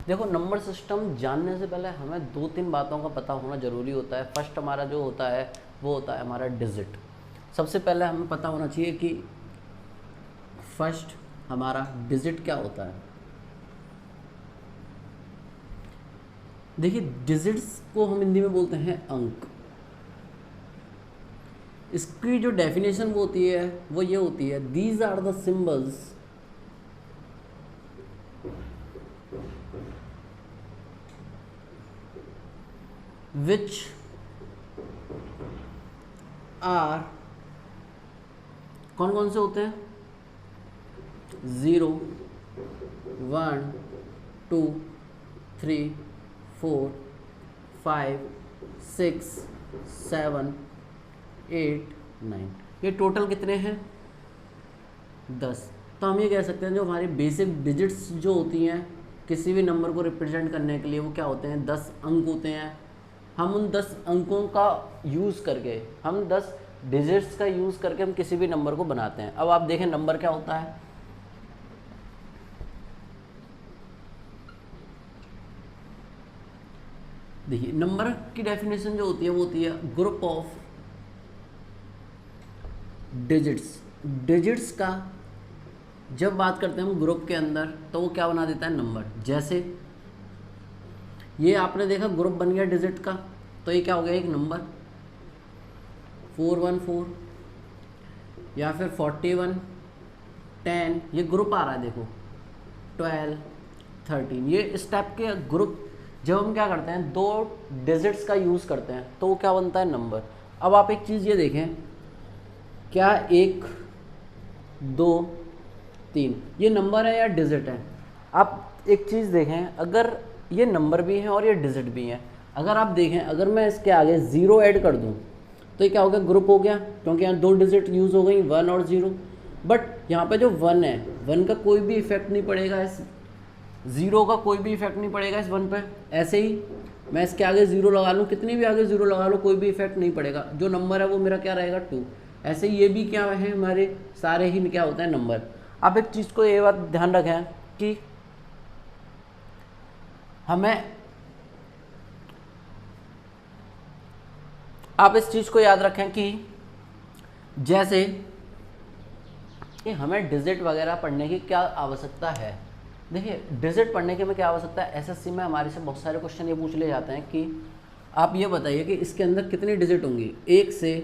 देखो number system जानने से पहले हमें 2-3 बातों का पता होना ज़रूरी होता है। फर्स्ट हमारा जो होता है वो होता है हमारा डिजिट। सबसे पहले हमें पता होना चाहिए कि फर्स्ट हमारा डिजिट क्या होता है। देखिए डिजिट्स को हम हिंदी में बोलते हैं अंक। इसकी जो डेफिनेशन वो होती है वो ये होती है, these are the symbols which are, कौन कौन से होते हैं, 0 1 2 3 4 5 6 7 8 9। ये टोटल कितने हैं, 10। तो हम ये कह सकते हैं जो हमारी बेसिक डिजिट्स जो होती हैं किसी भी नंबर को रिप्रेजेंट करने के लिए वो क्या होते हैं, 10 अंक होते हैं। हम उन 10 अंकों का यूज़ करके, हम 10 डिजिट्स का यूज़ करके हम किसी भी नंबर को बनाते हैं। अब आप देखें नंबर क्या होता है। देखिए नंबर की डेफिनेशन जो होती है वो होती है ग्रुप ऑफ डिजिट्स। डिजिट्स का जब बात करते हैं हम ग्रुप के अंदर तो वो क्या बना देता है, नंबर। जैसे ये आपने देखा ग्रुप बन गया डिजिट का, तो ये क्या हो गया, एक नंबर 414 या फिर 41 10, ये ग्रुप आ रहा है देखो 12 13। ये इस टाइप के ग्रुप जब हम क्या करते हैं, 2 डिजिट्स का यूज़ करते हैं तो वो क्या बनता है, नंबर। अब आप एक चीज़ ये देखें, क्या 1 2 3 ये नंबर है या डिजिट है। आप एक चीज़ देखें, अगर ये नंबर भी हैं और ये डिजिट भी हैं, अगर आप देखें अगर मैं इसके आगे 0 ऐड कर दूं तो ये क्या हो गया, ग्रुप हो गया, क्योंकि यहाँ 2 डिजिट यूज़ हो गई, 1 और 0। बट यहाँ पे जो 1 है, 1 का कोई भी इफेक्ट नहीं पड़ेगा इस 0 का, कोई भी इफेक्ट नहीं पड़ेगा इस 1 पे। ऐसे ही मैं इसके आगे 0 लगा लूँ, कितनी भी आगे 0 लगा लो, कोई भी इफेक्ट नहीं पड़ेगा। जो नंबर है वो मेरा क्या रहेगा, 2। ऐसे ही ये भी क्या है, हमारे सारे ही क्या होते हैं, नंबर। आप एक चीज़ को ये बात ध्यान रखें कि हमें, आप इस चीज़ को याद रखें कि जैसे कि हमें डिजिट वगैरह पढ़ने की क्या आवश्यकता है। देखिए डिजिट पढ़ने की हमें क्या आवश्यकता है, एसएससी में हमारे से बहुत सारे क्वेश्चन ये पूछ ले जाते हैं कि आप ये बताइए कि इसके अंदर कितनी डिजिट होंगी, 1 से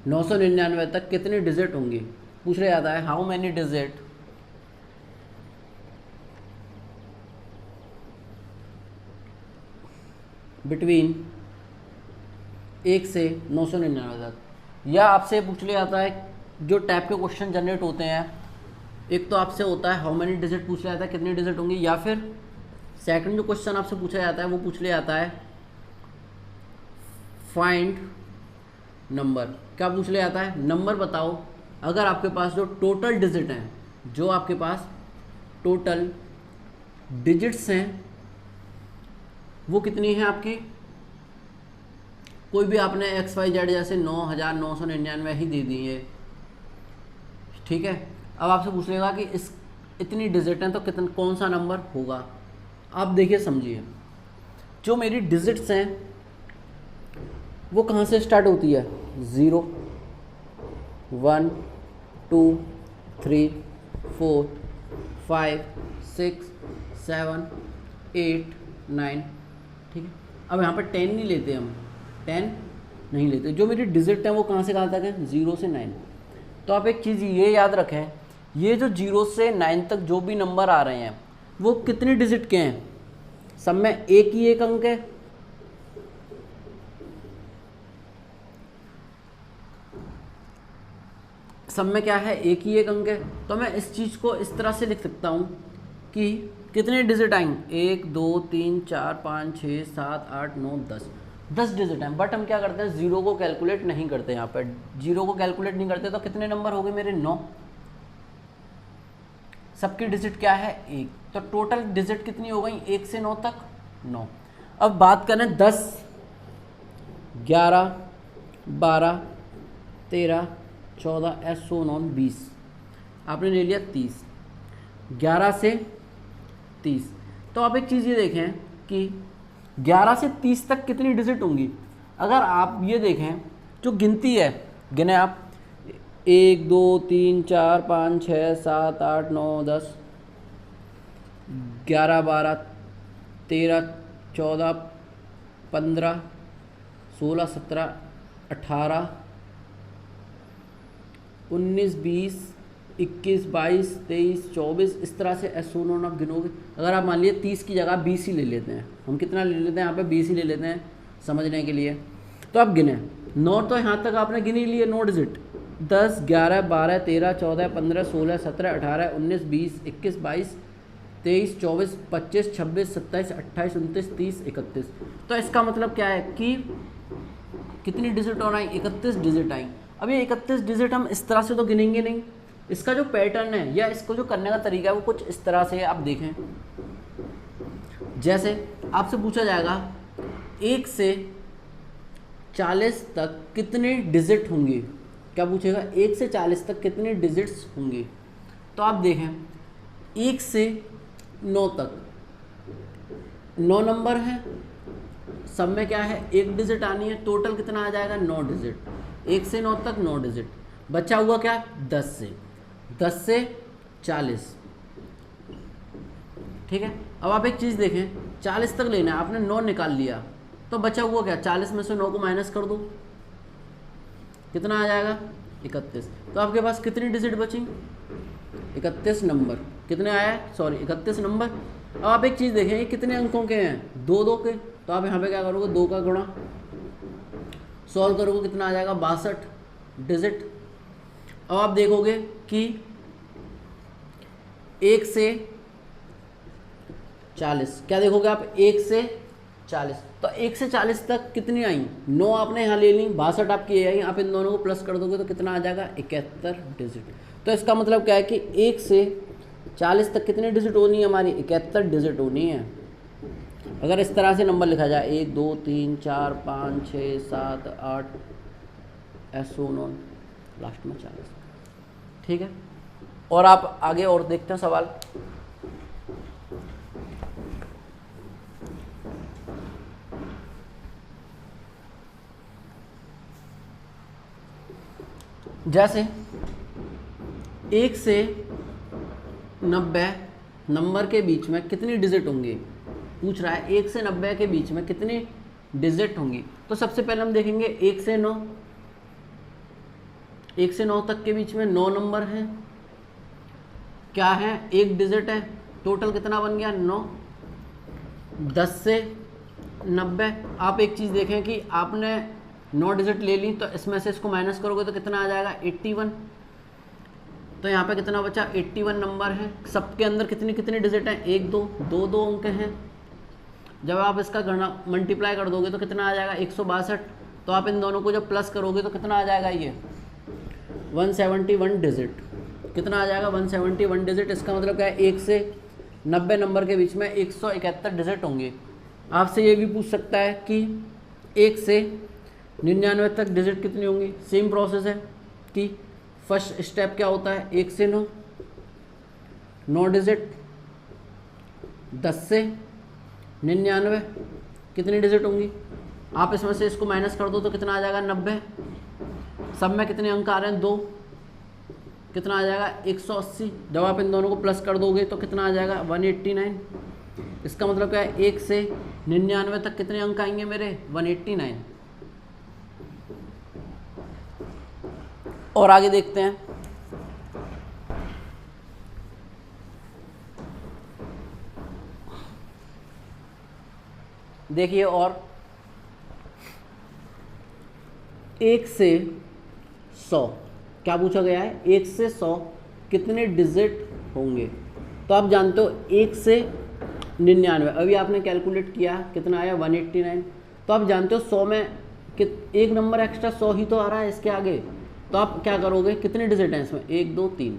999 तक कितनी डिजिट होंगी, पूछ लिया जाता है, हाउ मैनी डिजिट बिटवीन 1 से 999 तक। या आपसे पूछ लिया जाता है, जो टाइप के क्वेश्चन जनरेट होते हैं, एक तो आपसे होता है हाउ मैनी डिजिट पूछ लिया जाता है, कितनी डिजिट होंगी, या फिर सेकंड जो क्वेश्चन आपसे पूछा जाता है वो पूछ लिया जाता है फाइंड नंबर। क्या पूछ लिया जाता है, नंबर बताओ अगर आपके पास जो टोटल डिजिट हैं, जो आपके पास टोटल डिजिट्स हैं वो कितनी है आपकी। कोई भी आपने XYZ जैसे 9999 ही दे दी है, ठीक है। अब आपसे पूछ लेगा कि इस इतनी डिजिट हैं तो कितना, कौन सा नंबर होगा। आप देखिए समझिए, जो मेरी डिजिट्स हैं वो कहाँ से स्टार्ट होती है, 0 1 2 3 4 5 6 7 8 9, ठीक है। अब यहाँ पर 10 नहीं लेते, हम 10 नहीं लेते। जो मेरी डिजिट है वो कहाँ से कहाँ तक है, 0 से 9। तो आप एक चीज़ ये याद रखें, ये जो 0 से 9 तक जो भी नंबर आ रहे हैं वो कितनी डिजिट के हैं, सब में एक ही एक अंक है। सब में क्या है, एक ही एक अंक है। तो मैं इस चीज़ को इस तरह से लिख सकता हूँ कि कितने डिजिट आएंगे, 1 2 3 4 5 6 7 8 9 10 डिजिट हैं। बट हम क्या करते हैं, 0 को कैलकुलेट नहीं करते। यहाँ पर 0 को कैलकुलेट नहीं करते तो कितने नंबर हो गए मेरे, 9। सबकी डिजिट क्या है, 1। तो टोटल डिजिट कितनी हो गई, 1 से 9 तक, 9। अब बात करें 10 11 12 13 14 ऐसो 9 20, आपने ले लिया 30। 11 से 30। तो आप एक चीज़ ये देखें कि 11 से 30 तक कितनी डिजिट होंगी। अगर आप ये देखें जो गिनती है, गिने आप 1 2 3 4 5 6 7 8 9 10 11 12 13 14 15 16 17 18 19 20 21 22 23 24 इस तरह से S1 आप गिनोगे। अगर आप मान लीजिए 30 की जगह 20 ही ले लेते हैं, हम कितना ले लेते हैं यहाँ पे 20 ही ले लेते हैं समझने के लिए। तो आप गिने 9 तो यहाँ तक आपने गिनी लिए 9 डिजिट, 10 11 12 13 14 15 16 17 18 19 20 21 22 23 24 25 26 27 28 29 30 31। तो इसका मतलब क्या है कि कितनी डिजिट और आई, 31 डिजिट आई। अब ये 31 डिजिट हम इस तरह से तो गिनेंगे नहीं, इसका जो पैटर्न है या इसको जो करने का तरीका है वो कुछ इस तरह से आप देखें। जैसे आपसे पूछा जाएगा 1 से 40 तक कितने डिजिट होंगे, क्या पूछेगा 1 से 40 तक कितने डिजिट्स होंगे। तो आप देखें 1 से 9 तक 9 नंबर है, सब में क्या है 1 डिजिट आनी है, टोटल कितना आ जाएगा 9 डिजिट। 1 से 9 तक 9 डिजिट, बचा हुआ क्या 10 से 40, ठीक है। अब आप एक चीज़ देखें 40 तक लेना है, आपने 9 निकाल लिया तो बचा हुआ क्या 40 में से 9 को माइनस कर दो, कितना आ जाएगा 31। तो आपके पास कितनी डिजिट बची 31 नंबर, कितने आया सॉरी 31 नंबर। अब आप एक चीज़ देखें ये कितने अंकों के हैं 2 2 के, तो आप यहाँ पे क्या करोगे 2 का गुणा, सॉल्व करोगे कितना आ जाएगा 62 डिजिट। अब आप देखोगे कि 1 से 40, क्या देखोगे आप 1 से 40, तो 1 से 40 तक कितनी आई 9 आपने यहाँ ले ली, 62 आपकी आई, आप इन दोनों को प्लस कर दोगे तो कितना आ जाएगा 71 डिजिट। तो इसका मतलब क्या है कि 1 से 40 तक कितनी डिजिट होनी है हमारी 71 डिजिट होनी है। अगर इस तरह से नंबर लिखा जाए 1 2 3 4 5 6 7 8 S1 लास्ट में 40, ठीक है। और आप आगे और देखते हैं सवाल। जैसे 1 से 90 नंबर के बीच में कितनी डिजिट होंगी, पूछ रहा है 1 से 90 के बीच में कितनी डिजिट होंगी। तो सबसे पहले हम देखेंगे 1 से 9, 1 से 9 तक के बीच में 9 नंबर हैं, क्या है 1 डिजिट है, टोटल कितना बन गया 9। 10 से 90, आप एक चीज़ देखें कि आपने 9 डिजिट ले ली तो इसमें से इसको माइनस करोगे तो कितना आ जाएगा 81। तो यहाँ पे कितना बचा 81 नंबर है। सबके अंदर कितनी कितनी डिजिट हैं 1 2 2 2 अंक हैं। जब आप इसका गणना मल्टीप्लाई कर दोगे तो कितना आ जाएगा 162। तो आप इन दोनों को जब प्लस करोगे तो कितना आ जाएगा ये 171 डिजिट, कितना आ जाएगा 171 डिजिट। इसका मतलब क्या है 1 से 90 नंबर के बीच में 171 डिजिट होंगे। आपसे ये भी पूछ सकता है कि 1 से 99 तक डिजिट कितनी होंगी। सेम प्रोसेस है कि फर्स्ट स्टेप क्या होता है 1 से 9 9 डिजिट, 10 से 99 कितनी डिजिट होंगी। आप इसमें से इसको माइनस कर दो तो कितना आ जाएगा 90। सब में कितने अंक आ रहे हैं 2, कितना आ जाएगा 180। जब आप इन दोनों को प्लस कर दोगे तो कितना आ जाएगा 189। इसका मतलब क्या है 1 से 99 तक कितने अंक आएंगे मेरे 189। और आगे देखते हैं। देखिए और 1 से 100 क्या पूछा गया है 1 से 100 कितने डिजिट होंगे। तो आप जानते हो 1 से 99, अभी आपने कैलकुलेट किया कितना आया 189। तो आप जानते हो 100 में एक नंबर एक्स्ट्रा 100 ही तो आ रहा है इसके आगे। तो आप क्या करोगे कितने डिजिट हैं इसमें 1 2 3,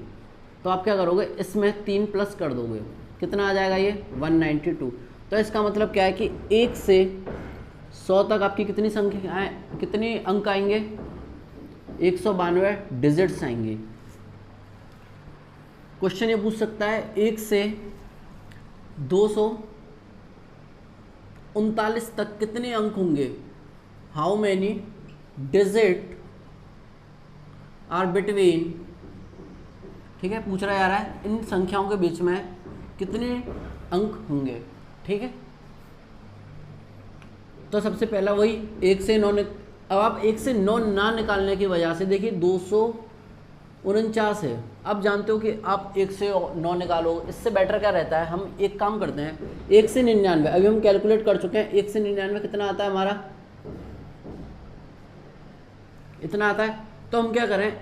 तो आप क्या करोगे इसमें 3 प्लस कर दोगे, कितना आ जाएगा ये 192। तो इसका मतलब क्या है कि 1 से 100 तक आपकी कितनी संख्या कितनी अंक आएंगे 192 डिजिट्स आएंगे। क्वेश्चन ये पूछ सकता है 1 से 239 तक कितने अंक होंगे? How many digit are between, ठीक है, पूछ रहा जा रहा है इन संख्याओं के बीच में कितने अंक होंगे, ठीक है। तो सबसे पहला वही 1 से 9, अब आप 1 से 9 ना निकालने की वजह से देखिए 249 है। अब जानते हो कि आप 1 से 9 निकालो, इससे बेटर क्या रहता है, हम एक काम करते हैं 1 से 99, अभी हम कैलकुलेट कर चुके हैं, 1 से 99 कितना आता है हमारा, इतना आता है। तो हम क्या करें,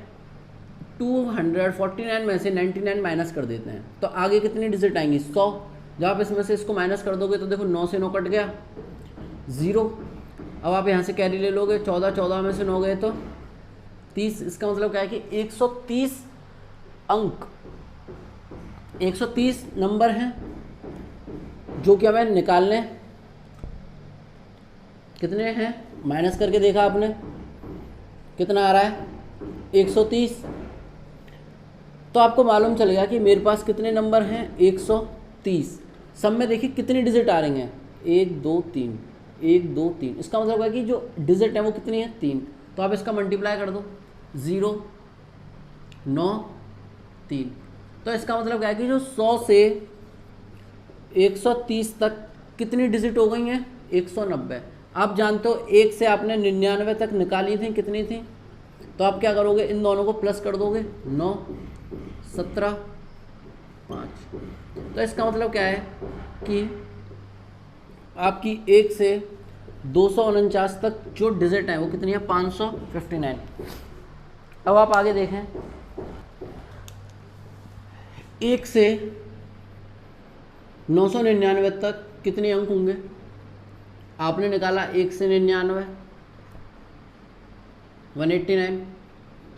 249 में से 99 माइनस कर देते हैं, तो आगे कितनी डिजिट आएंगी, 100। जब आप इसमें से इसको माइनस कर दोगे तो देखो 9 से 9 कट गया, 0। अब आप यहाँ से कैरी ले लोगे, 14 में से 9 गए तो 30। इसका मतलब क्या है कि 130 अंक, 130 नंबर हैं जो कि हमें निकालने, कितने हैं माइनस करके देखा आपने कितना आ रहा है, 130। तो आपको मालूम चलेगा कि मेरे पास कितने नंबर हैं, 130। सब में देखिए कितनी डिजिट आ रही हैं, 1 2 3, 1 2 3। इसका मतलब है कि जो डिजिट है वो कितनी है, 3। तो आप इसका मल्टीप्लाई कर दो, 0 9 3। तो इसका मतलब क्या है कि जो 100 से 130 तक कितनी डिजिट हो गई हैं, 190। आप जानते हो 1 से आपने 99 तक निकाली थी, कितनी थी, तो आप क्या करोगे, इन दोनों को प्लस कर दोगे, 9 17 5। तो इसका मतलब क्या है कि आपकी 1 से 249 तक जो डिजिट है वो कितनी है, 559। अब आप आगे देखें, 1 से 999 तक कितने अंक होंगे, आपने निकाला 1 से 99 189।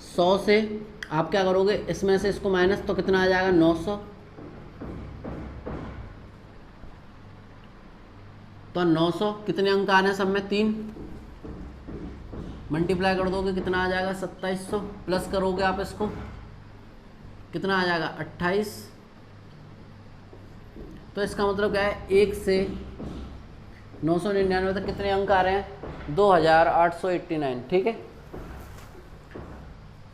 100 से आप क्या करोगे, इसमें से इसको माइनस, तो कितना आ जाएगा, 900। तो 900 कितने अंक आने हैं सब में, 3। मल्टीप्लाई कर दोगे कितना आ जाएगा, 2700। प्लस करोगे आप इसको, कितना आ जाएगा, 28। तो इसका मतलब क्या है, 1 से 999 तक कितने अंक आ रहे हैं, 2889, ठीक है।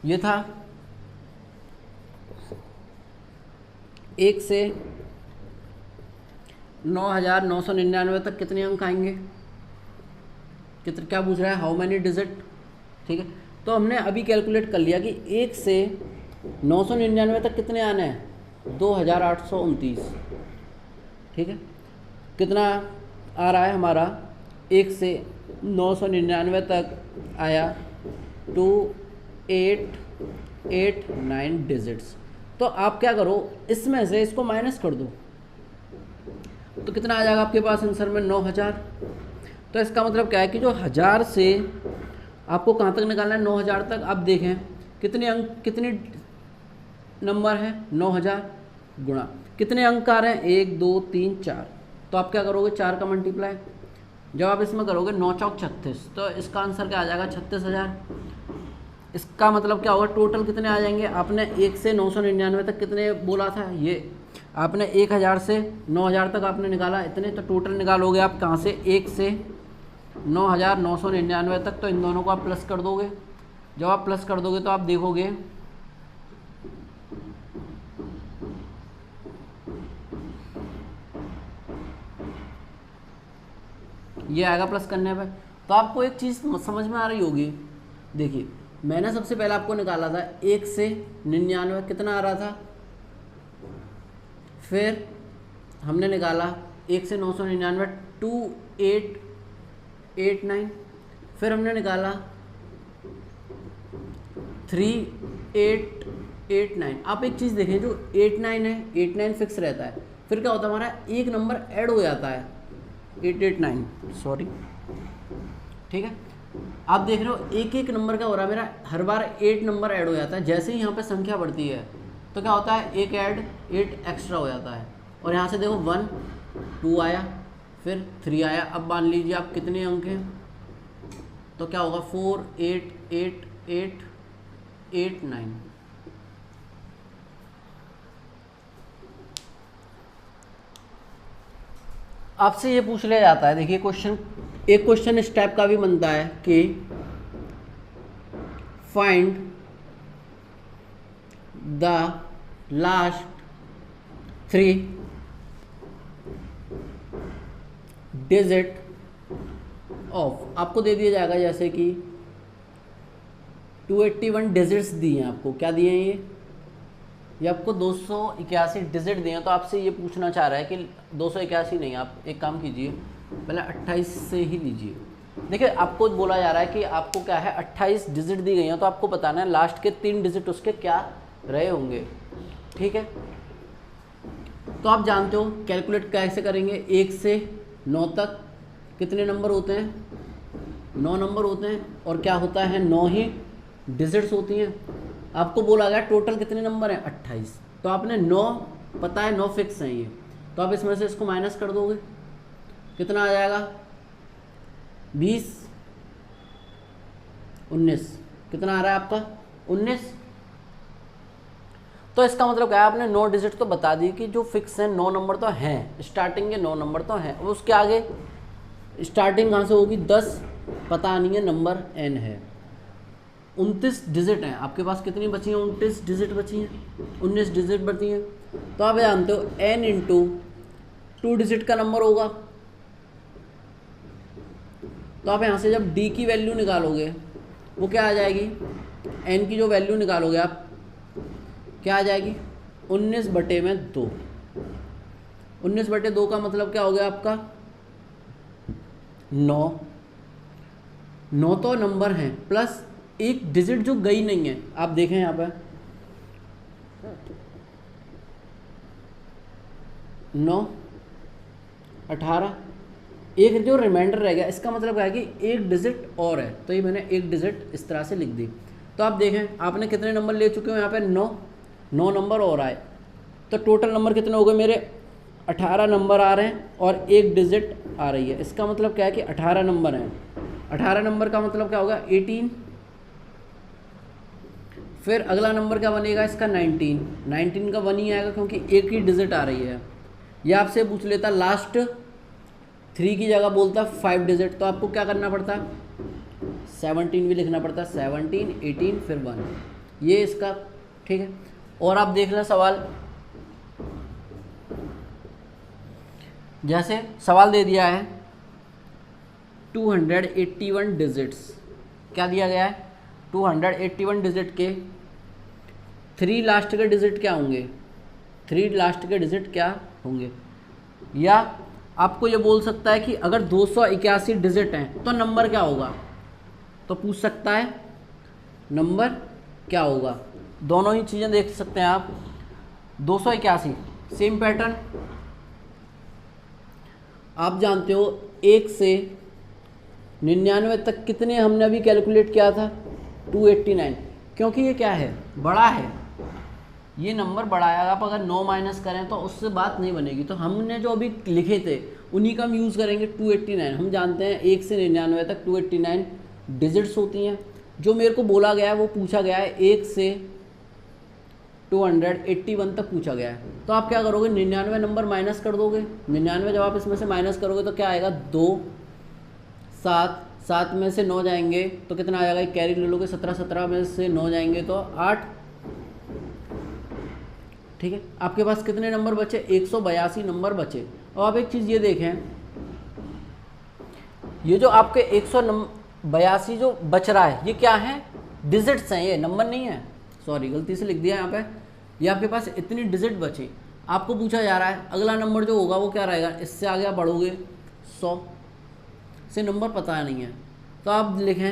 ये था 1 से 9999 तक कितने अंक आएंगे, कितने, क्या पूछ रहा है, हाउ मैनी डिजिट, ठीक है। तो हमने अभी कैलकुलेट कर लिया कि 1 से 999 तक कितने आने हैं, 2829, ठीक है। कितना आ रहा है हमारा, 1 से 999 तक आया 2889 डिजिट्स। तो आप क्या करो, इसमें से इसको माइनस कर दो, तो कितना आ जाएगा आपके पास आंसर में, 9000। तो इसका मतलब क्या है कि जो 1000 से आपको कहाँ तक निकालना है, 9000 तक। आप देखें कितने अंक, कितने नंबर है, 9000 गुणा कितने अंक आ रहे हैं, 1 2 3 4। तो आप क्या करोगे, 4 का मल्टीप्लाई, जब आप इसमें करोगे 9 चौक 36, तो इसका आंसर क्या आ जाएगा, 36000। इसका मतलब क्या होगा, टोटल कितने आ जाएंगे, आपने 1 से 999 तक कितने बोला था, ये आपने 1000 से 9000 तक आपने निकाला इतने, तो टोटल निकालोगे आप कहाँ से, 1 से 9999 तक। तो इन दोनों को आप प्लस कर दोगे, जब आप प्लस कर दोगे तो आप देखोगे ये आएगा प्लस करने पे। तो आपको एक चीज़ समझ में आ रही होगी, देखिए मैंने सबसे पहले आपको निकाला था 1 से 99 कितना आ रहा था, फिर हमने निकाला 1 से 999 2889, फिर हमने निकाला 3889। आप एक चीज़ देखें, जो 89 है, 89 फिक्स रहता है, फिर क्या होता है हमारा एक नंबर ऐड हो जाता है, 889, सॉरी, ठीक है। आप देख रहे हो एक एक नंबर क्या हो रहा है मेरा, हर बार 8 नंबर ऐड हो जाता है। जैसे ही यहाँ पे संख्या बढ़ती है तो क्या होता है, एक ऐड 8 एक्स्ट्रा हो जाता है। और यहाँ से देखो 1 2 आया, फिर 3 आया। अब मान लीजिए आप कितने अंक हैं, तो क्या होगा 4 8 8 8 8 9। आपसे ये पूछ लिया जाता है, देखिए क्वेश्चन, एक क्वेश्चन इस टाइप का भी बनता है कि find the last 3 digit of, आपको दे दिया जाएगा जैसे कि 281 डिजिट्स दिए हैं आपको, क्या दिए हैं ये आपको 281 डिजिट दिए हैं। तो आपसे ये पूछना चाह रहा है कि 281 नहीं, आप एक काम कीजिए पहले 28 से ही लीजिए। देखिए आपको बोला जा रहा है कि आपको क्या है 28 डिजिट दी गई हैं, तो आपको बताना है लास्ट के 3 डिजिट उसके क्या रहे होंगे, ठीक है। तो आप जानते हो कैलकुलेट कैसे करेंगे, 1 से 9 तक कितने नंबर होते हैं, 9 नंबर होते हैं, और क्या होता है 9 ही डिजिट्स होती हैं। आपको बोला गया टोटल कितने नंबर हैं 28, तो आपने 9 पता है 9 फिक्स हैं ये, तो आप इसमें से इसको माइनस कर दोगे, कितना आ जाएगा 20 19, कितना आ रहा है आपका 19। तो इसका मतलब क्या है, आपने 9 डिजिट तो बता दी कि जो फिक्स हैं 9 नंबर तो हैं, स्टार्टिंग के 9 नंबर तो हैं, उसके आगे स्टार्टिंग कहाँ से होगी 10 पता नहीं है, नंबर n है। 29 डिजिट हैं आपके पास, कितनी बची हैं 29 डिजिट बची हैं, 19 डिजिट बची हैं। तो आप जानते हो n इंटू 2 डिजिट का नंबर होगा, तो आप यहाँ से जब d की वैल्यू निकालोगे वो क्या आ जाएगी, n की जो वैल्यू निकालोगे आप क्या आ जाएगी 19/2। 19/2 का मतलब क्या हो गया आपका 9 तो नंबर हैं प्लस एक डिजिट जो गई नहीं है, आप देखें यहाँ पे 9 18, एक जो रिमाइंडर रह गया, इसका मतलब क्या है कि एक डिजिट और है, तो ये मैंने एक डिजिट इस तरह से लिख दी। तो आप देखें आपने कितने नंबर ले चुके हो यहाँ पे 9 नंबर और आए, तो टोटल नंबर कितने हो गए मेरे 18 नंबर आ रहे हैं और एक डिजिट आ रही है। इसका मतलब क्या है कि 18 नंबर हैं, 18 नंबर का मतलब क्या होगा 18, फिर अगला नंबर क्या बनेगा इसका 19 का 1 ही आएगा क्योंकि एक ही डिजिट आ रही है। यह आपसे पूछ लेता लास्ट 3 की जगह बोलता 5 डिजिट, तो आपको क्या करना पड़ता 17 भी लिखना पड़ता, 17 18 फिर 1, ये इसका ठीक है। और आप देख लें सवाल, जैसे सवाल दे दिया है 281 डिजिट्स, क्या दिया गया है 281 डिजिट के 3 लास्ट के डिजिट क्या होंगे, 3 लास्ट के डिजिट क्या होंगे। या आपको ये बोल सकता है कि अगर 281 डिजिट हैं तो नंबर क्या होगा, तो पूछ सकता है नंबर क्या होगा। दोनों ही चीज़ें देख सकते हैं आप। 281 सेम पैटर्न, आप जानते हो 1 से 99 तक कितने हमने अभी कैलकुलेट किया था 289, क्योंकि ये क्या है बड़ा है, ये नंबर बड़ा है। आप अगर 9 माइनस करें तो उससे बात नहीं बनेगी, तो हमने जो अभी लिखे थे उन्हीं का हम यूज़ करेंगे 289। हम जानते हैं 1 से 99 तक 289 डिजिट्स होती हैं। जो मेरे को बोला गया है वो पूछा गया है 1 से 281 तक पूछा गया है। तो आप क्या करोगे 99 नंबर माइनस कर दोगे, 99 जब आप इसमें से माइनस करोगे तो क्या आएगा 2 7 में से 9 जाएंगे तो कितना आ जाएगा, कैरी ले लोगे 17 में से 9 जाएंगे तो 8, ठीक है। आपके पास कितने नंबर बचे 182 नंबर बचे। और आप एक चीज़ ये देखें, ये जो आपके 182 जो बच रहा है ये क्या है डिजिट्स हैं, ये नंबर नहीं है, सॉरी गलती से लिख दिया यहाँ पे। ये आपके पास इतनी डिजिट बची, आपको पूछा जा रहा है अगला नंबर जो होगा वो क्या रहेगा, इससे आगे आप बढ़ोगे 100 से नंबर पता नहीं है, तो आप लिखें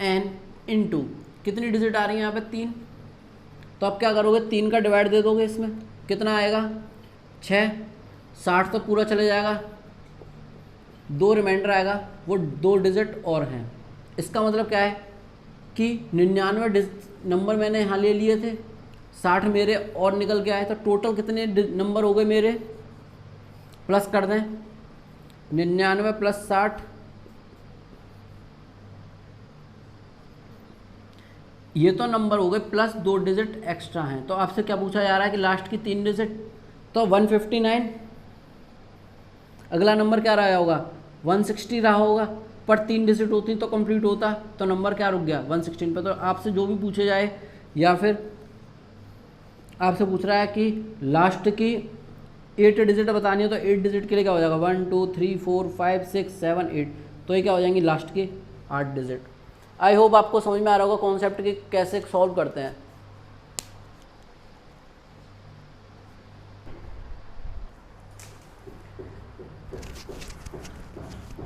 n इंटू कितनी डिजिट आ रही है यहाँ पे 3, तो आप क्या करोगे 3 का डिवाइड दे दोगे, इसमें कितना आएगा 6, 60 तो पूरा चले जाएगा, 2 रिमाइंडर आएगा, वो 2 डिजिट और हैं। इसका मतलब क्या है कि 99 नंबर मैंने यहाँ ले लिए थे, 60 मेरे और निकल के आए, तो टोटल कितने नंबर हो गए मेरे, प्लस कर दें 99 प्लस 60 ये तो नंबर हो गए प्लस 2 डिजिट एक्स्ट्रा हैं, तो आपसे क्या पूछा जा रहा है कि लास्ट की 3 डिजिट, तो 159। अगला नंबर क्या रहा होगा, 160 रहा होगा, पर 3 डिजिट होती तो कंप्लीट होता, तो नंबर क्या रुक गया 116 पे। तो आपसे जो भी पूछे जाए, या फिर आपसे पूछ रहा है कि लास्ट की 8 डिजिट बतानी है, तो 8 डिजिट के लिए क्या हो जाएगा 1 2 3 4 5 6 7 8, तो ये क्या हो जाएंगी लास्ट की 8 डिजिट। आई होप आपको समझ में आ रहा होगा कॉन्सेप्ट की कैसे सॉल्व करते हैं।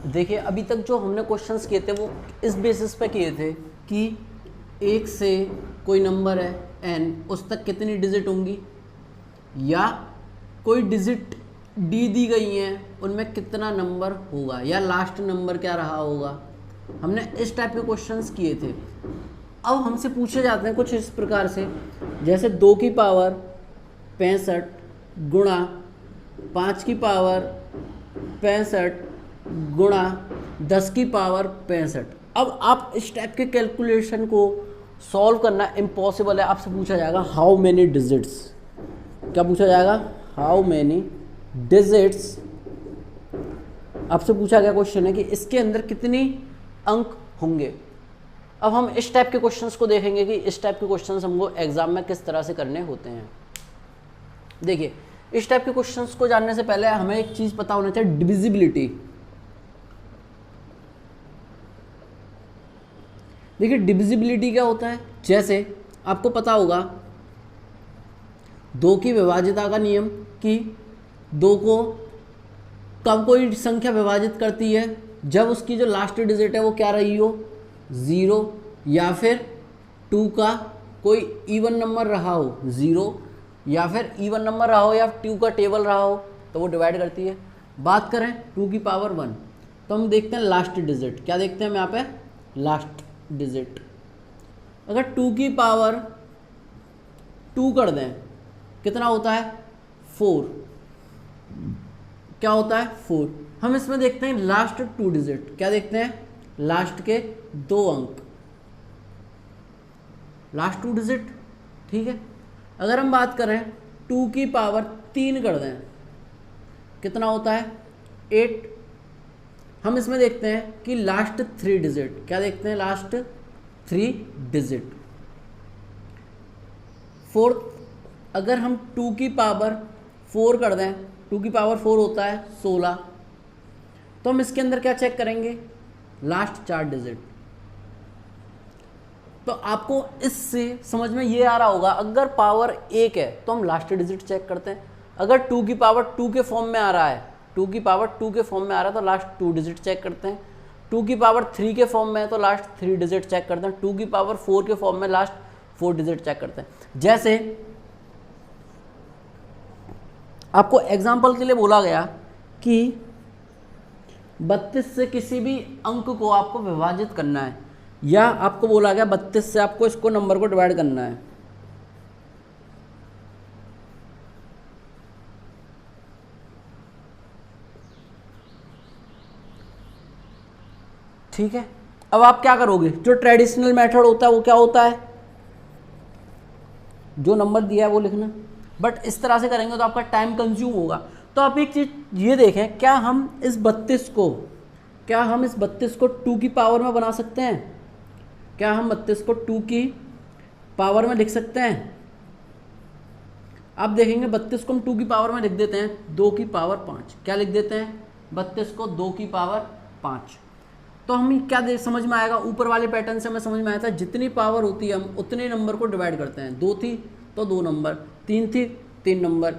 देखिए अभी तक जो हमने क्वेश्चंस किए थे वो इस बेसिस पे किए थे कि एक से कोई नंबर है n, उस तक कितनी डिजिट होंगी, या कोई डिजिट डी दी गई हैं उनमें कितना नंबर होगा, या लास्ट नंबर क्या रहा होगा। हमने इस टाइप के क्वेश्चंस किए थे। अब हमसे पूछे जाते हैं कुछ इस प्रकार से, जैसे 2 की पावर 65 गुणा 5 की पावर 65 गुणा 10 की पावर 65। अब आप इस टाइप के कैलकुलेशन को सॉल्व करना इम्पॉसिबल है। आपसे पूछा जाएगा हाउ मेनी डिजिट्स, क्या पूछा जाएगा, हाउ मेनी डिजिट्स। आपसे पूछा गया क्वेश्चन है कि इसके अंदर कितनी अंक होंगे। अब हम इस टाइप के क्वेश्चंस को देखेंगे कि इस टाइप के क्वेश्चंस हमको एग्जाम में किस तरह से करने होते हैं। देखिए इस टाइप के क्वेश्चंस को जानने से पहले हमें एक चीज पता होना चाहिए, डिविजिबिलिटी। देखिए डिविजिबिलिटी क्या होता है, जैसे आपको पता होगा 2 की विभाज्यता का नियम कि 2 को कब कोई संख्या विभाजित करती है, जब उसकी जो लास्ट डिजिट है वो क्या रही हो 0, या फिर 2 का कोई इवन नंबर रहा हो 0, या फिर इवन नंबर रहा हो, या 2 का टेबल रहा हो, तो वो डिवाइड करती है। बात करें 2 की पावर 1, तो हम देखते हैं लास्ट डिजिट, क्या देखते हैं हम यहाँ पे लास्ट डिजिट। अगर 2 की पावर 2 कर दें कितना होता है 4, क्या होता है 4। हम इसमें देखते हैं लास्ट 2 डिजिट, क्या देखते हैं लास्ट के 2 अंक, लास्ट 2 डिजिट, ठीक है। अगर हम बात करें 2 की पावर 3 कर दें कितना होता है 8। हम इसमें देखते हैं कि लास्ट 3 डिजिट, क्या देखते हैं लास्ट 3 डिजिट। 4, अगर हम 2 की पावर 4 कर दें, 2 की पावर 4 होता है 16, तो हम इसके अंदर क्या चेक करेंगे लास्ट 4 डिजिट। तो आपको इससे समझ में ये आ रहा होगा, अगर पावर 1 है तो हम लास्ट डिजिट चेक करते हैं, अगर 2 की पावर 2 के फॉर्म में आ रहा है, 2 की पावर 2 के फॉर्म में आ रहा है तो लास्ट 2 डिजिट चेक करते हैं, 2 की पावर 3 के फॉर्म में है तो लास्ट 3 डिजिट चेक करते हैं, 2 की पावर 4 के फॉर्म में लास्ट 4 डिजिट चेक करते हैं। जैसे आपको एग्जाम्पल के लिए बोला गया कि 32 से किसी भी अंक को आपको विभाजित करना है, या आपको बोला गया 32 से आपको इसको नंबर को डिवाइड करना है। ठीक है, अब आप क्या करोगे, जो ट्रेडिशनल मेथड होता है वो क्या होता है, जो नंबर दिया है वो लिखना, बट इस तरह से करेंगे तो आपका टाइम कंज्यूम होगा। तो आप एक चीज ये देखें, क्या हम इस 32 को 2 की पावर में बना सकते हैं, क्या हम 32 को 2 की पावर में लिख सकते हैं। आप देखेंगे 32 को हम 2 की पावर में लिख देते हैं 2 की पावर 5, क्या लिख देते हैं 32 को 2 की पावर 5। तो हम क्या समझ में आएगा, ऊपर वाले पैटर्न से हमें समझ में आया था जितनी पावर होती है हम उतने नंबर को डिवाइड करते हैं। 2 थी तो 2 नंबर, 3 थी 3 नंबर,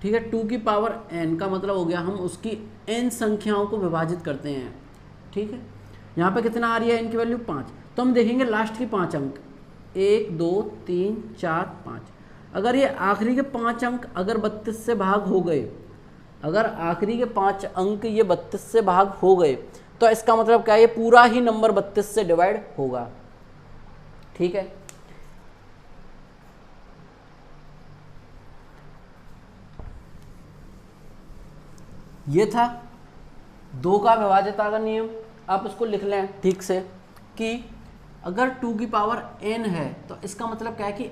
ठीक है। 2 की पावर n का मतलब हो गया हम उसकी n संख्याओं को विभाजित करते हैं, ठीक है। यहाँ पे कितना आ रही है n की वैल्यू 5, तो हम देखेंगे लास्ट की 5 अंक 1 2 3 4 5। अगर ये आखिरी के 5 अंक अगर 32 से भाग हो गए, अगर आखिरी के 5 अंक ये 32 से भाग हो गए, तो इसका मतलब क्या है, ये पूरा ही नंबर 32 से डिवाइड होगा, ठीक है। ये था 2 का विभाज्यता का नियम। आप इसको लिख लें ठीक से कि अगर 2 की पावर n है तो इसका मतलब क्या है कि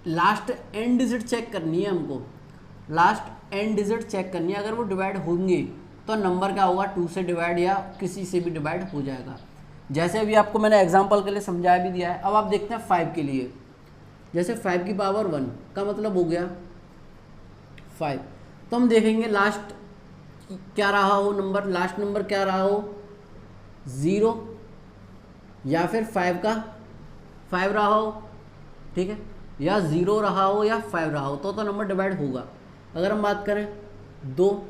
लास्ट n डिजिट चेक करनी है हमको, लास्ट n डिजिट चेक करनी है। अगर वो डिवाइड होंगे तो नंबर क्या होगा, 2 से डिवाइड या किसी से भी डिवाइड हो जाएगा। जैसे अभी आपको मैंने एग्जांपल के लिए समझाया भी दिया है। अब आप देखते हैं 5 के लिए, जैसे 5 की पावर 1 का मतलब हो गया 5, तो हम देखेंगे लास्ट क्या रहा हो नंबर, लास्ट नंबर क्या रहा हो 0 या फिर 5 का 5 रहा हो, ठीक है, या 0 रहा हो या 5 रहा हो, तो नंबर डिवाइड होगा। अगर हम बात करें 2,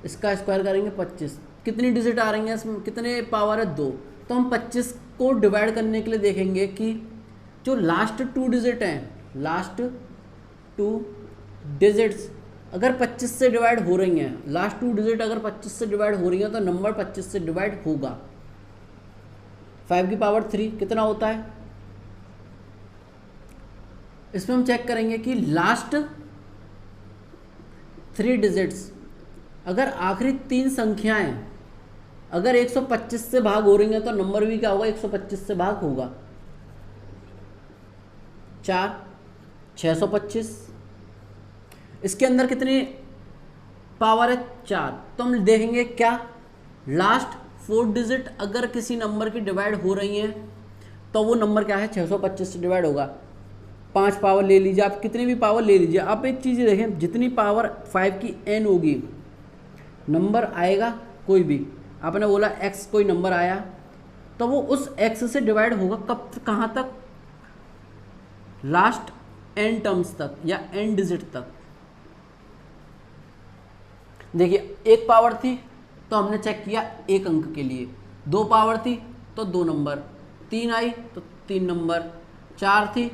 इसका स्क्वायर करेंगे 25, कितनी डिजिट आ रही हैं इसमें, कितने पावर है 2, तो हम 25 को डिवाइड करने के लिए देखेंगे कि जो लास्ट 2 डिजिट हैं, लास्ट 2 डिजिट्स अगर 25 से डिवाइड हो रही हैं, लास्ट 2 डिजिट अगर 25 से डिवाइड हो रही हैं तो नंबर 25 से डिवाइड होगा। 5 की पावर 3 कितना होता है, इसमें हम चेक करेंगे कि लास्ट 3 डिजिट्स अगर आखिरी 3 संख्याएं अगर 125 से भाग हो रही हैं तो नंबर भी क्या होगा, 125 से भाग होगा। 4 625, इसके अंदर कितनी पावर है 4, तो हम देखेंगे क्या लास्ट 4 डिजिट अगर किसी नंबर की डिवाइड हो रही हैं तो वो नंबर क्या है 625 से डिवाइड होगा। 5 पावर ले लीजिए आप, कितनी भी पावर ले लीजिए आप, एक चीज़ देखें, जितनी पावर 5 की n होगी नंबर आएगा कोई भी, आपने बोला x कोई नंबर आया तो वो उस x से डिवाइड होगा कब, कहाँ तक, लास्ट n टर्म्स तक या n डिजिट तक। देखिए 1 पावर थी तो हमने चेक किया 1 अंक के लिए, 2 पावर थी तो 2 नंबर, 3 आई तो 3 नंबर, 4 थी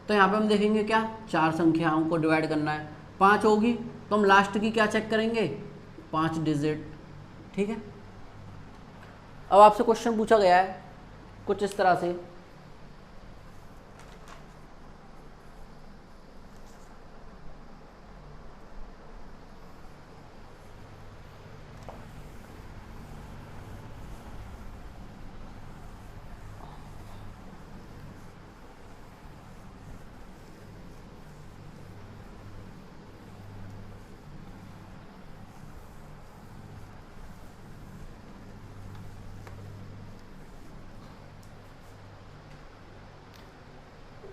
तो यहाँ पे हम देखेंगे क्या 4 संख्याओं को डिवाइड करना है, 5 होगी तो हम लास्ट की क्या चेक करेंगे 5 डिजिट, ठीक है। अब आपसे क्वेश्चन पूछा गया है कुछ इस तरह से,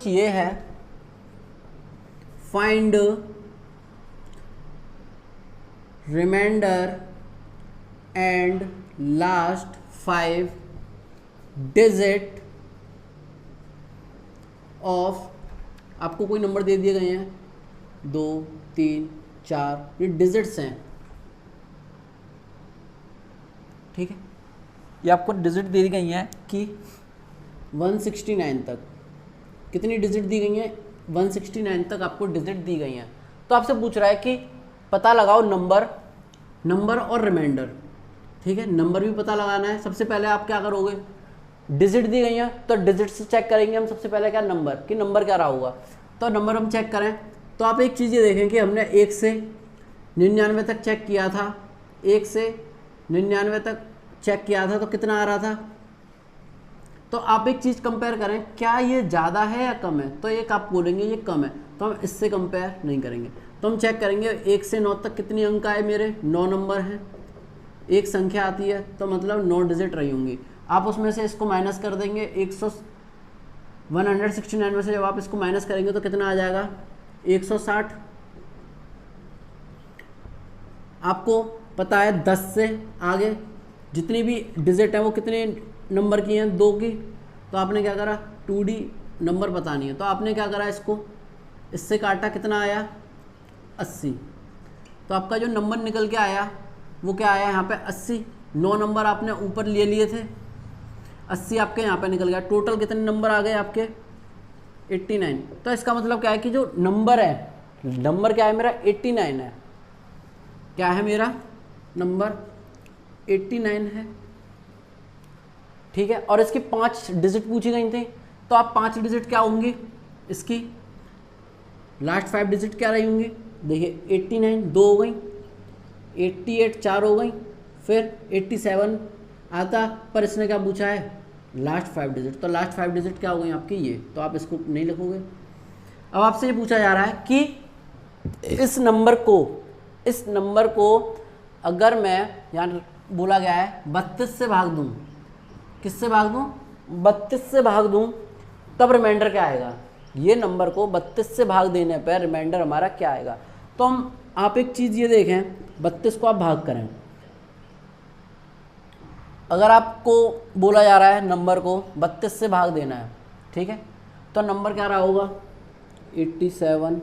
ये है find remainder and last 5 digit of, आपको कोई नंबर दे दिए गए हैं 2 3 4, ये डिजिट्स हैं, ठीक है, ये आपको डिजिट दे दी गई हैं कि 169 तक, कितनी डिजिट दी गई हैं 169 तक आपको डिजिट दी गई हैं। तो आपसे पूछ रहा है कि पता लगाओ नंबर और रिमाइंडर, ठीक है, नंबर भी पता लगाना है। सबसे पहले आप क्या करोगे, डिजिट दी गई हैं तो डिजिट से चेक करेंगे हम सबसे पहले क्या नंबर, कि नंबर क्या रहा होगा। तो नंबर हम चेक करें तो आप एक चीज़ ये देखें कि हमने 1 से 99 तक चेक किया था, 1 से 99 तक चेक किया था तो कितना आ रहा था, तो आप एक चीज़ कंपेयर करें क्या ये ज़्यादा है या कम है, तो एक आप बोलेंगे ये कम है तो हम इससे कंपेयर नहीं करेंगे। तो हम चेक करेंगे 1 से 9 तक कितनी अंक आए, मेरे 9 नंबर हैं, एक संख्या आती है तो मतलब 9 डिजिट रही होंगी। आप उसमें से इसको माइनस कर देंगे, 169 में से जब आप इसको माइनस करेंगे तो कितना आ जाएगा 160। आपको पता है 10 से आगे जितनी भी डिजिट है वो कितने नंबर की हैं 2 की, तो आपने क्या करा 2D नंबर पता नहीं है तो आपने क्या करा इसको इससे काटा, कितना आया 80। तो आपका जो नंबर निकल के आया वो क्या आया यहाँ पे 80, 9 नंबर आपने ऊपर ले लिए थे, 80 आपके यहाँ पे निकल गया। टोटल कितने नंबर आ गए आपके 89। तो इसका मतलब क्या है कि जो नंबर है, नंबर क्या है मेरा 89 है, क्या है मेरा नंबर 89 है, ठीक है। और इसकी 5 डिजिट पूछी गई थी तो आप 5 डिजिट क्या होंगी, इसकी लास्ट 5 डिजिट क्या रही होंगी, देखिए 89 2 हो गई, 88 4 हो गई, फिर 87 आता, पर इसने क्या पूछा है लास्ट 5 डिजिट, तो लास्ट 5 डिजिट क्या हो गई आपकी ये, तो आप इसको नहीं लिखोगे। अब आपसे ये पूछा जा रहा है कि इस नंबर को अगर मैं, यहाँ बोला गया है 32 से भाग दूँ, किससे भाग दूँ, 32 से भाग दूँ, तब रिमाइंडर क्या आएगा, ये नंबर को 32 से भाग देने पर रिमाइंडर हमारा क्या आएगा। तो हम आप एक चीज़ ये देखें, 32 को आप भाग करें, अगर आपको बोला जा रहा है नंबर को 32 से भाग देना है, ठीक है, तो नंबर क्या रहा होगा 87,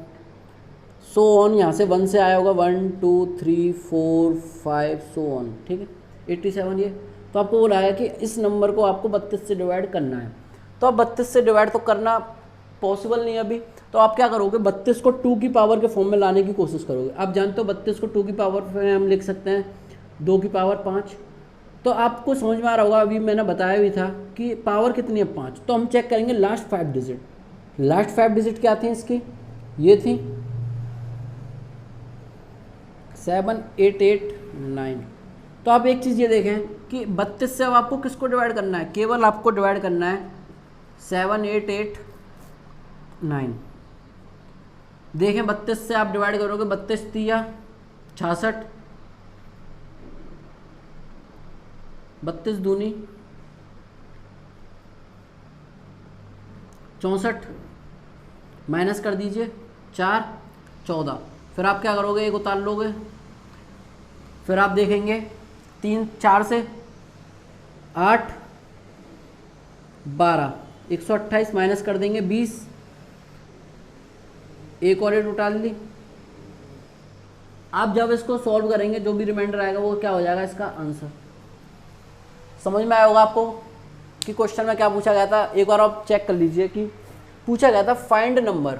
सो ऑन, यहाँ से 1 से आया होगा 1 2 3 4 5 सो ऑन, ठीक है 87 ये। तो आपको बोला है कि इस नंबर को आपको 32 से डिवाइड करना है, तो अब 32 से डिवाइड तो करना पॉसिबल नहीं है अभी, तो आप क्या करोगे 32 को 2 की पावर के फॉर्म में लाने की कोशिश करोगे। आप जानते हो 32 को 2 की पावर में हम लिख सकते हैं 2 की पावर 5, तो आपको समझ में आ रहा होगा, अभी मैंने बताया भी था कि पावर कितनी है 5। तो हम चेक करेंगे लास्ट 5 डिजिट, लास्ट 5 डिजिट क्या थी इसकी, ये थी 7889। तो आप एक चीज़ ये देखें कि 32 से अब आपको किसको डिवाइड करना है, केवल आपको डिवाइड करना है 7889। देखें 32 से आप डिवाइड करोगे, 32 तिया 66, 32 दूनी 64, माइनस कर दीजिए 4 14, फिर आप क्या करोगे, एक उतार लोगे, फिर आप देखेंगे 3 4 से 8 12, 128 माइनस कर देंगे 20, एक और 8 उठा ली। आप जब इसको सॉल्व करेंगे जो भी रिमाइंडर आएगा वो क्या हो जाएगा इसका आंसर। समझ में आया होगा आपको कि क्वेश्चन में क्या पूछा गया था, एक बार आप चेक कर लीजिए कि पूछा गया था फाइंड नंबर,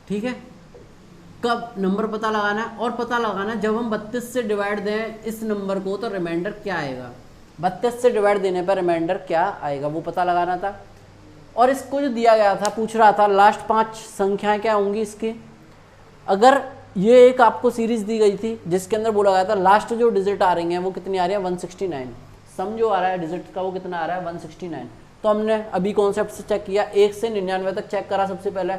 ठीक है, कब नंबर पता लगाना है, और पता लगाना जब हम 32 से डिवाइड दें इस नंबर को तो रिमाइंडर क्या आएगा, 32 से डिवाइड देने पर रिमाइंडर क्या आएगा वो पता लगाना था। और इसको जो दिया गया था, पूछ रहा था लास्ट 5 संख्याएं क्या होंगी इसकी। अगर ये एक आपको सीरीज दी गई थी जिसके अंदर बोला गया था लास्ट जो डिजिट आ रही हैं वो कितनी आ रही है 169, सम जो आ रहा है डिजिट का वो कितना आ रहा है 169। तो हमने अभी कॉन्सेप्ट से चेक किया, 1 से 99 तक चेक करा सबसे पहले,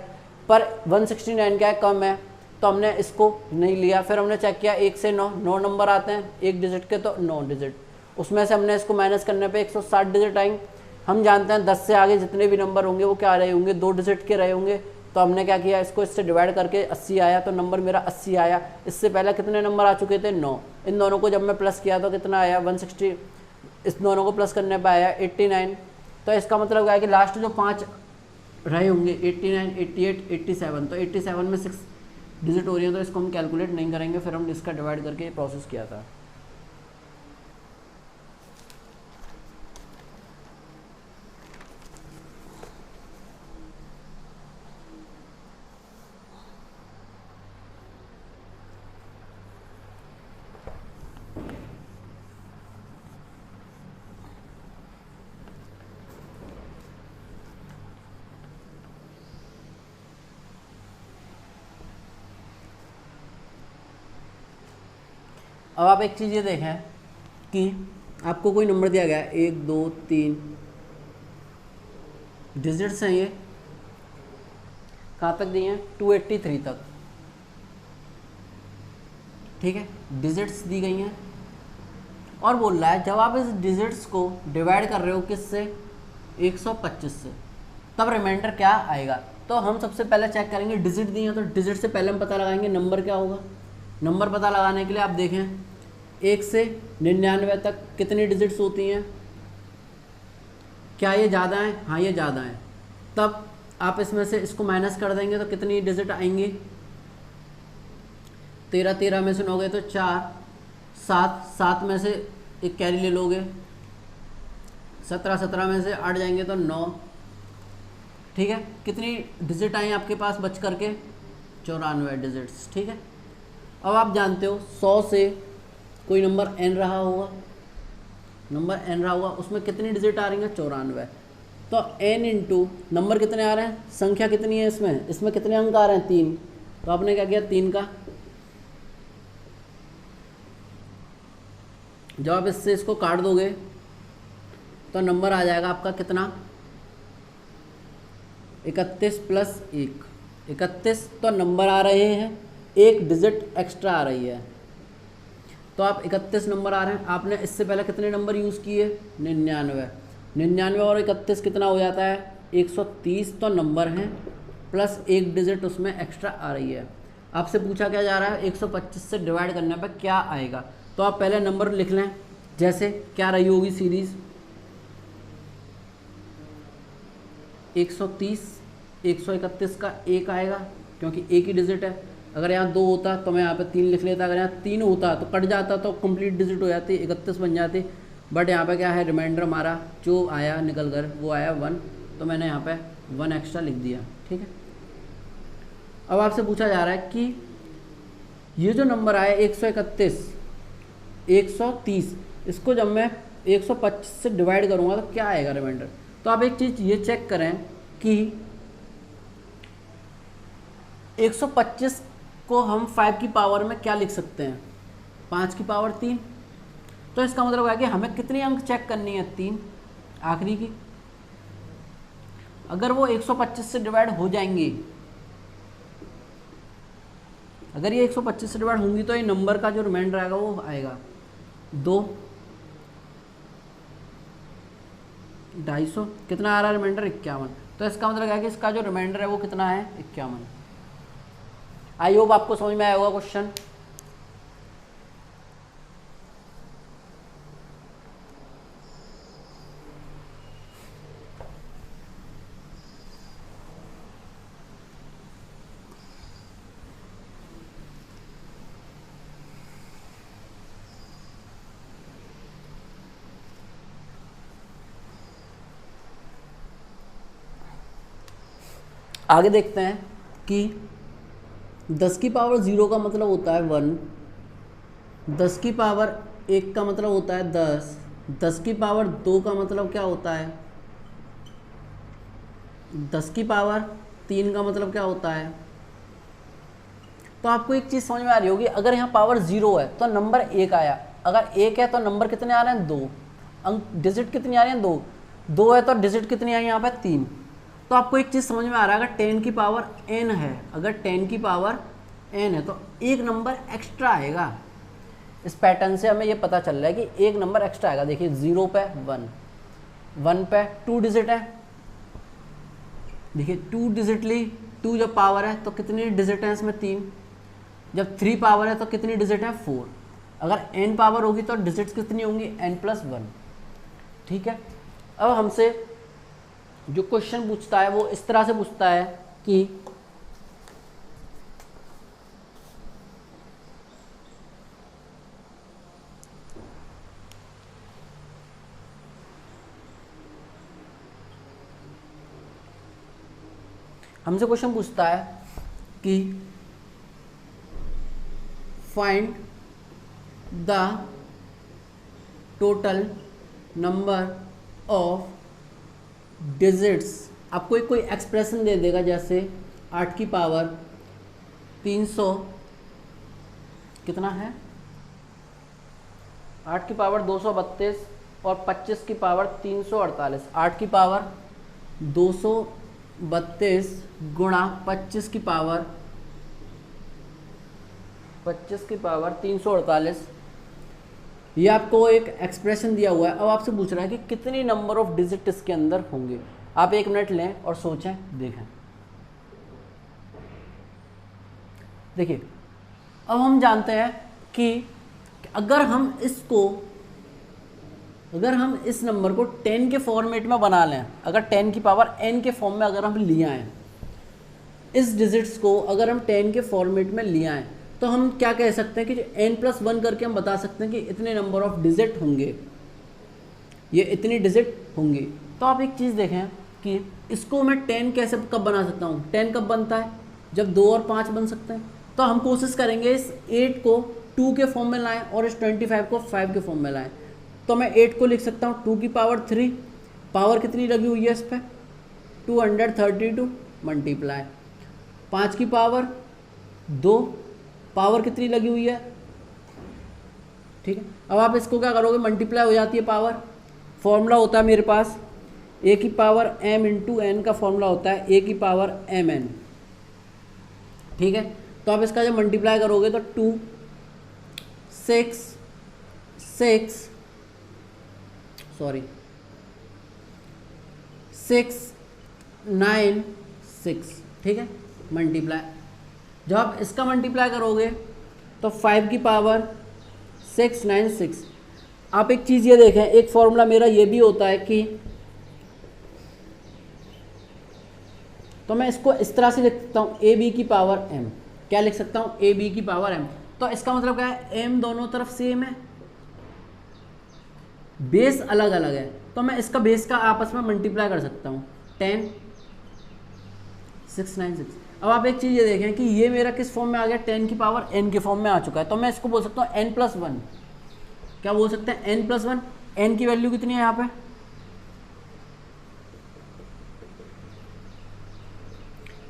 पर 169 क्या है कम है, तो हमने इसको नहीं लिया। फिर हमने चेक किया 1 से 9 नंबर आते हैं एक डिजिट के, तो 9 डिजिट, उसमें से हमने इसको माइनस करने पे 160 डिजिट आएंगे। हम जानते हैं 10 से आगे जितने भी नंबर होंगे वो क्या रहे होंगे 2 डिजिट के रहे होंगे। तो हमने क्या किया, इसको इससे डिवाइड करके 80 आया, तो नंबर मेरा 80 आया। इससे पहले कितने नंबर आ चुके थे 9, इन दोनों को जब मैं प्लस किया तो कितना आया 160, इस दोनों को प्लस करने पर आया 89। तो इसका मतलब क्या है कि लास्ट जो 5 रहे होंगे 89 88 87, तो 87 में 6 डिजिट हो रही है, तो इसको हम कैलकुलेट नहीं करेंगे, फिर हम इसका डिवाइड करके प्रोसेस किया था। अब आप एक चीज़ ये देखें कि आपको कोई नंबर दिया गया है 1 2 3 डिजिट्स हैं, ये कहाँ तक दिए हैं 283 तक, ठीक है, डिजिट्स दी गई हैं। और बोल रहा है जब आप इस डिजिट्स को डिवाइड कर रहे हो किससे 125 से, तब रिमाइंडर क्या आएगा। तो हम सबसे पहले चेक करेंगे डिजिट दी हैं, तो डिजिट से पहले हम पता लगाएंगे नंबर क्या होगा। नंबर पता लगाने के लिए आप देखें 1 से 99 तक कितनी डिजिट्स होती हैं, क्या ये ज़्यादा हैं, हाँ ये ज़्यादा हैं, तब आप इसमें से इसको माइनस कर देंगे तो कितनी डिजिट आएंगी 13 13 में से 9 गए तो 4, 7 7 में से एक कैरी ले लोगे, 17 17 में से 8 जाएंगे तो 9, ठीक है, कितनी डिजिट आई आपके पास बच करके 94 डिजिट्स, ठीक है। अब आप जानते हो 100 से कोई नंबर n रहा होगा, नंबर n रहा होगा, उसमें कितनी डिजिट आ रही है 94, तो n इंटू नंबर कितने आ रहे हैं, संख्या कितनी है इसमें कितने अंक आ रहे हैं 3, तो आपने क्या किया 3 का जब आप इससे इसको काट दोगे तो नंबर आ जाएगा आपका कितना, 31 प्लस 1, 31। तो नंबर आ रहे हैं, एक डिजिट एक्स्ट्रा आ रही है, तो आप 31 नंबर आ रहे हैं। आपने इससे पहले कितने नंबर यूज़ किए, 99, 99 और 31 कितना हो जाता है, 130। तो नंबर हैं प्लस एक डिजिट उसमें एक्स्ट्रा आ रही है। आपसे पूछा क्या जा रहा है, 125 से डिवाइड करने पर क्या आएगा। तो आप पहले नंबर लिख लें, जैसे क्या रही होगी सीरीज़, 130, 131 का 1 आएगा क्योंकि एक ही डिजिट है। अगर यहाँ 2 होता तो मैं यहाँ पे 3 लिख लेता, अगर यहाँ 3 होता तो कट जाता तो कंप्लीट डिजिट हो जाती, 31 बन जाती। बट यहाँ पे क्या है, रिमाइंडर हमारा जो आया निकल कर वो आया 1, तो मैंने यहाँ पे 1 एक्स्ट्रा लिख दिया। ठीक है, अब आपसे पूछा जा रहा है कि ये जो नंबर आया 131, 130, इसको जब मैं 125 से डिवाइड करूँगा तो क्या आएगा रिमाइंडर। तो आप एक चीज़ ये चेक करें कि 125 को हम 5 की पावर में क्या लिख सकते हैं, 5 की पावर 3। तो इसका मतलब है कि हमें कितनी अंक चेक करनी है, 3 आखिरी की। अगर वो 125 से डिवाइड हो जाएंगी, अगर ये 125 से डिवाइड होंगी तो ये नंबर का जो रिमाइंडर आएगा वो आएगा 2, 250। कितना आ रहा है रिमाइंडर, 51। तो इसका मतलब है कि इसका जो रिमाइंडर है वो कितना है, 51। आई होप आपको समझ में आया होगा क्वेश्चन। आगे देखते हैं कि 10 की पावर 0 का मतलब होता है 1, 10 की पावर 1 का मतलब होता है 10, 10 की पावर 2 का मतलब क्या होता है, 10 की पावर 3 का मतलब क्या होता है। तो आपको एक चीज़ समझ में आ रही होगी, अगर यहाँ पावर 0 है तो नंबर 1 आया, अगर 1 है तो नंबर कितने आ रहे हैं, 2 अंक, डिजिट कितनी आ रही हैं, 2, 2 है तो डिजिट कितनी आई यहाँ पे, 3। तो आपको एक चीज़ समझ में आ रहा है, अगर 10 की पावर n है, अगर 10 की पावर n है तो एक नंबर एक्स्ट्रा आएगा। इस पैटर्न से हमें ये पता चल रहा है कि एक नंबर एक्स्ट्रा आएगा। देखिए 0 पे 1, 1 पे 2 डिजिट है, देखिए 2 डिजिट ली, 2 जब पावर है तो कितनी डिजिट है इसमें, 3। जब 3 पावर है तो कितनी डिजिट है, 4। अगर n पावर होगी तो डिजिट्स कितनी होंगी, n+1। ठीक है, अब हमसे जो क्वेश्चन पूछता है वो इस तरह से पूछता है कि हमसे क्वेश्चन पूछता है कि find the total number of digits. आपको कोई एक्सप्रेशन दे देगा, जैसे 8 की पावर 300 कितना है, 8 की पावर 232 और 25 की पावर 348। 8 की पावर 232 गुणा 25 की पावर 348। ये आपको एक एक्सप्रेशन दिया हुआ है। अब आपसे पूछ रहा है कि कितनी नंबर ऑफ डिजिट इसके अंदर होंगे। आप 1 मिनट लें और सोचें, देखें। देखिए अब हम जानते हैं कि अगर हम इस नंबर को 10 के फॉर्मेट में बना लें, अगर 10 की पावर n के फॉर्म में अगर हम ले आएँ, इस डिजिट्स को अगर हम 10 के फॉर्मेट में ले आएँ, तो हम क्या कह सकते हैं कि n+1 करके हम बता सकते हैं कि इतने नंबर ऑफ डिजिट होंगे, ये इतनी डिजिट होंगी। तो आप एक चीज़ देखें कि इसको मैं 10 कैसे कब बना सकता हूँ, 10 कब बनता है, जब 2 और 5 बन सकते हैं। तो हम कोशिश करेंगे इस 8 को 2 के फॉर्म में लाएं और इस 25 को 5 के फॉर्म में लाएं। तो मैं 8 को लिख सकता हूँ 2 की पावर 3, पावर कितनी लगी हुई है इस पर, 232 मल्टीप्लाई 5 की पावर 2, पावर कितनी लगी हुई है, ठीक है। अब आप इसको क्या करोगे, मल्टीप्लाई हो जाती है पावर, फॉर्मूला होता है मेरे पास ए की पावर m इंटू एन का फॉर्मूला होता है ए की पावर एम एन, ठीक है। तो आप इसका जब मल्टीप्लाई करोगे तो 2 6 9 6, ठीक है, मल्टीप्लाई। जब आप इसका मल्टीप्लाई करोगे तो 5 की पावर 6 9 6। आप एक चीज़ ये देखें, एक फॉर्मूला मेरा ये भी होता है कि, तो मैं इसको इस तरह से लिख सकता हूँ ए बी की पावर m, क्या लिख सकता हूँ, ए बी की पावर m। तो इसका मतलब क्या है, m दोनों तरफ सेम है, बेस अलग अलग है, तो मैं इसका बेस का आपस में मल्टीप्लाई कर सकता हूँ 10 6 9 6। अब आप एक चीज़ ये देखें कि ये मेरा किस फॉर्म में आ गया, 10 की पावर n के फॉर्म में आ चुका है, तो मैं इसको बोल सकता हूँ n+1, क्या बोल सकते हैं, n+1। n की वैल्यू कितनी है यहाँ पे,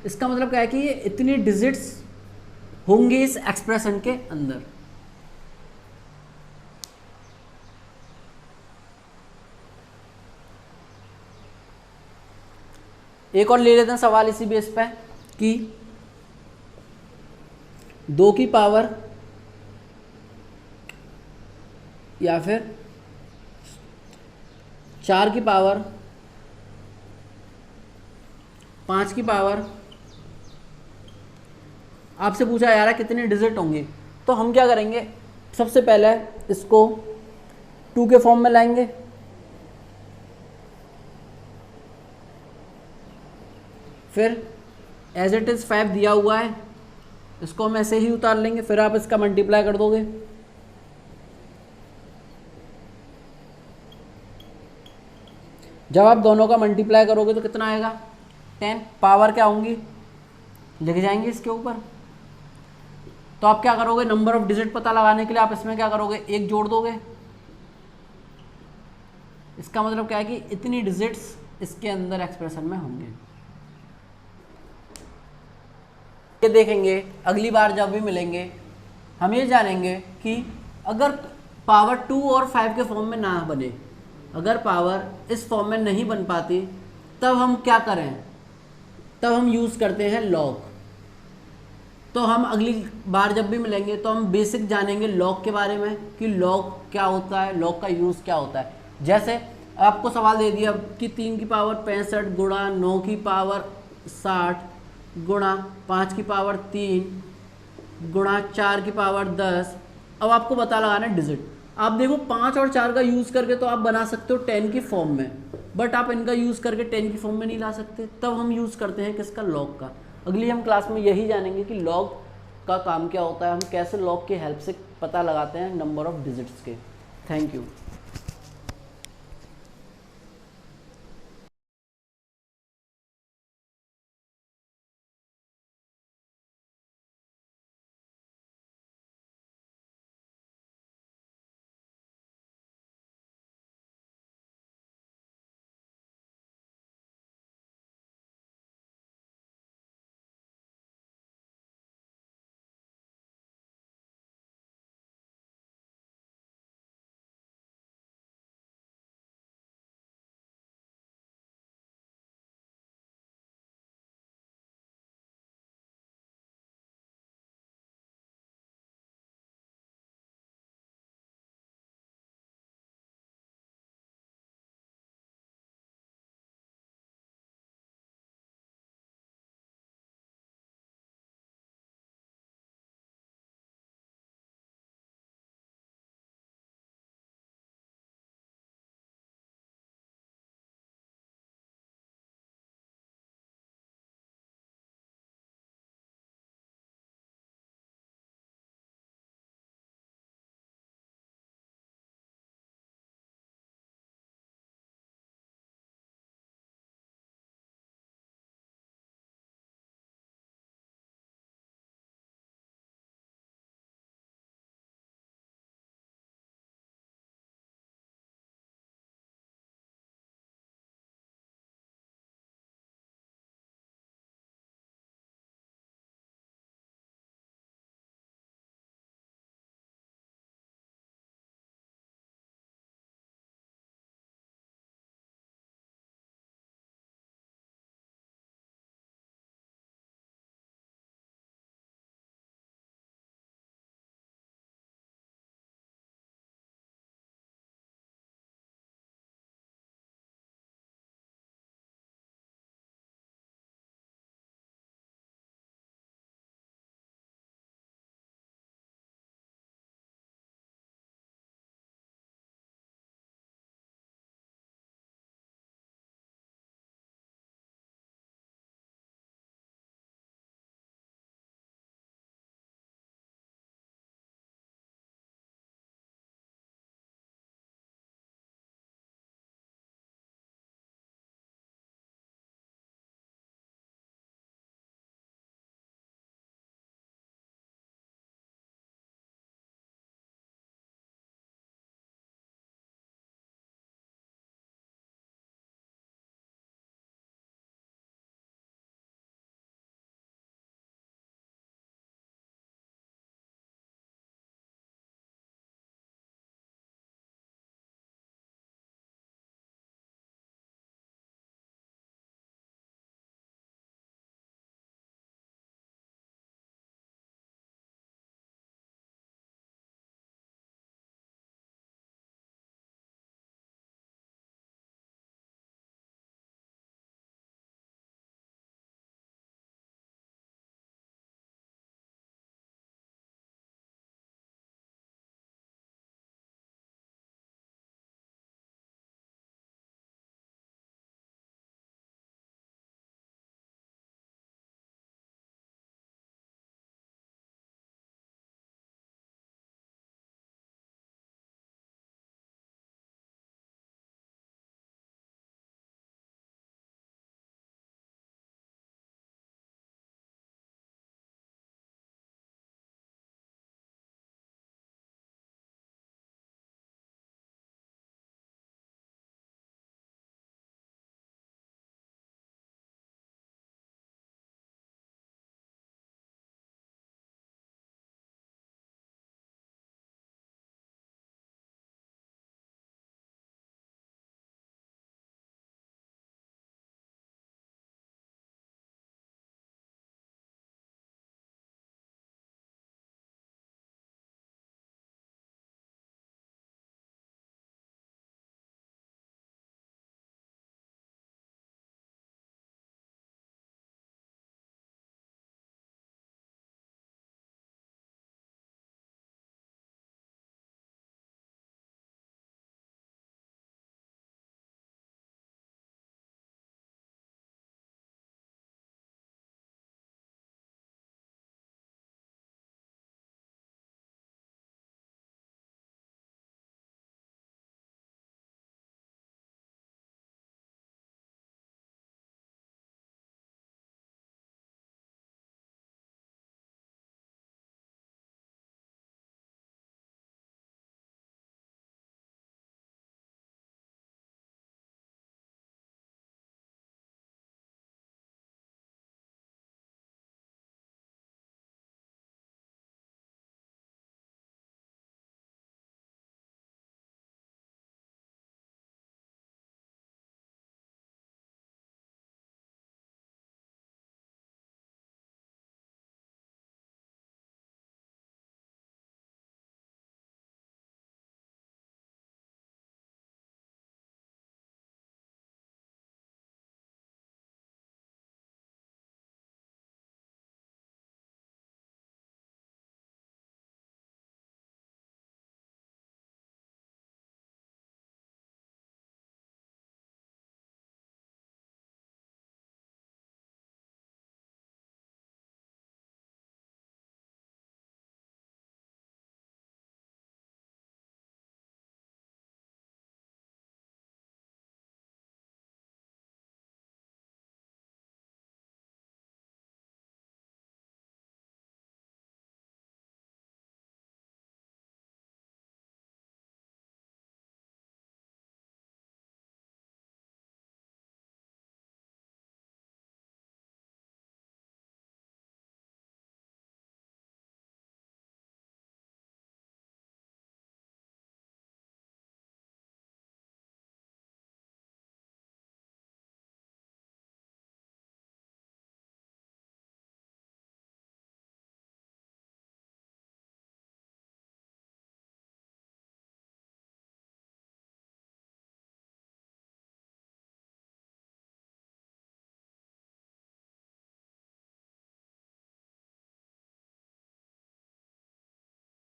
इसका मतलब क्या है कि ये इतनी डिजिट्स होंगे इस एक्सप्रेशन के अंदर। एक और ले लेते हैं सवाल इसी बेस पे कि 2 की पावर या फिर 4 की पावर 5 की पावर, आपसे पूछा जा रहा है कितने डिजिट होंगे। तो हम क्या करेंगे, सबसे पहले इसको 2 के फॉर्म में लाएंगे, फिर एज इट इज़ 5 दिया हुआ है, इसको हम ऐसे ही उतार लेंगे, फिर आप इसका मल्टीप्लाई कर दोगे। जब आप दोनों का मल्टीप्लाई करोगे तो कितना आएगा, 10। पावर क्या होंगी, लिख जाएंगे इसके ऊपर। तो आप क्या करोगे, नंबर ऑफ डिजिट पता लगाने के लिए आप इसमें क्या करोगे, 1 जोड़ दोगे। इसका मतलब क्या है कि इतनी डिजिट्स इसके अंदर एक्सप्रेशन में होंगे। ये देखेंगे अगली बार जब भी मिलेंगे, हम ये जानेंगे कि अगर पावर 2 और 5 के फॉर्म में ना बने, अगर पावर इस फॉर्म में नहीं बन पाती, तब हम क्या करें, तब हम यूज़ करते हैं लॉग। तो हम अगली बार जब भी मिलेंगे तो हम बेसिक जानेंगे लॉग के बारे में कि लॉग क्या होता है, लॉग का यूज़ क्या होता है। जैसे आपको सवाल दे दिया कि 3 की पावर 65 गुणा 9 की पावर 60 गुणा 5 की पावर 3 गुणा 4 की पावर 10। अब आपको पता लगाना है डिजिट। आप देखो 5 और 4 का यूज़ करके तो आप बना सकते हो 10 की फॉर्म में, बट आप इनका यूज़ करके 10 की फॉर्म में नहीं ला सकते। तब हम यूज़ करते हैं किसका, लॉग का। अगली हम क्लास में यही जानेंगे कि लॉग का काम क्या होता है, हम कैसे लॉग की हेल्प से पता लगाते हैं नंबर ऑफ डिजिट्स के। Thank you.